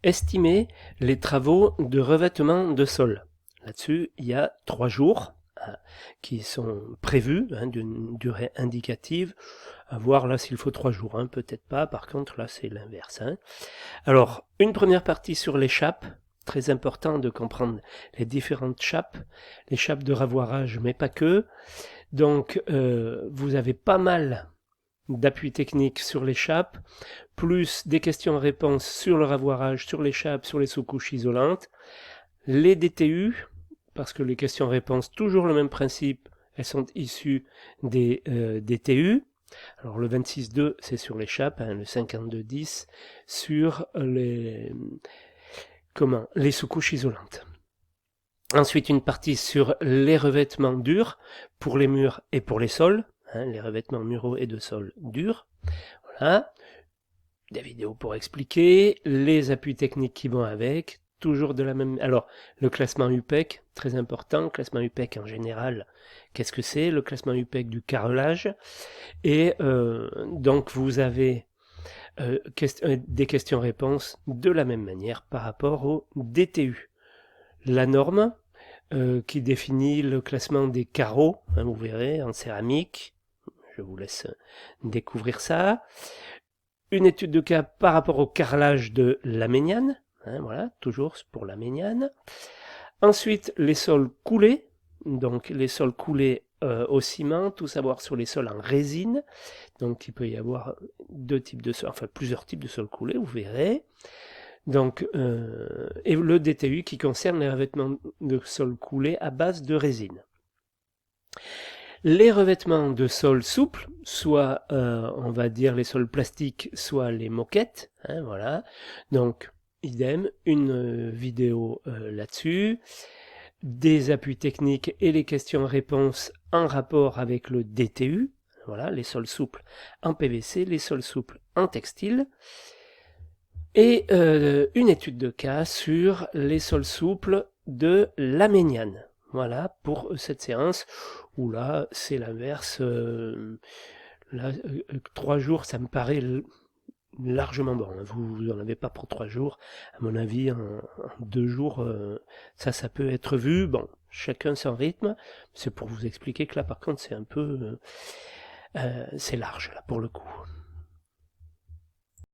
Estimer les travaux de revêtement de sol. Là-dessus, il y a 3 jours qui sont prévus, d'une durée indicative. À voir là s'il faut 3 jours, peut-être pas. Par contre, là, c'est l'inverse. Alors, une première partie sur les chapes. Très important de comprendre les différentes chapes, les chapes de ravoirage, mais pas que. Donc, vous avez pas mal d'appui technique sur les chapes, plus des questions-réponses sur le ravoirage, sur les chapes, sur les sous-couches isolantes, les DTU, parce que les questions-réponses, toujours le même principe, elles sont issues des DTU. Alors le 26.2, c'est sur les chapes, le 52.10 sur les sous-couches isolantes. Ensuite, une partie sur les revêtements durs pour les murs et pour les sols, les revêtements muraux et de sol durs. Voilà. Des vidéos pour expliquer, les appuis techniques qui vont avec, toujours de la même... Alors, le classement UPEC, très important, classement UPEC en général, qu'est-ce que c'est? Le classement UPEC du carrelage. Et donc, vous avez des questions-réponses de la même manière par rapport au DTU. La norme qui définit le classement des carreaux, vous verrez, en céramique. Je vous laisse découvrir ça. Une étude de cas par rapport au carrelage de la Méniane, voilà, toujours pour la Méniane. Ensuite, les sols coulés, donc les sols coulés au ciment, tout savoir sur les sols en résine. Donc il peut y avoir plusieurs types de sols coulés, vous verrez. Donc, et le DTU qui concerne les revêtements de sol coulés à base de résine. Les revêtements de sol souples, soit on va dire les sols plastiques, soit les moquettes, voilà. Donc, idem, une vidéo là-dessus, des appuis techniques et les questions-réponses en rapport avec le DTU, voilà, les sols souples en PVC, les sols souples en textile, et une étude de cas sur les sols souples de la Méniane. Voilà pour cette séance où là c'est l'inverse. 3 jours ça me paraît largement bon. Vous n'en avez pas pour 3 jours. À mon avis, en 2 jours, ça peut être vu. Bon, chacun son rythme. C'est pour vous expliquer que là par contre c'est un peu... c'est large là pour le coup.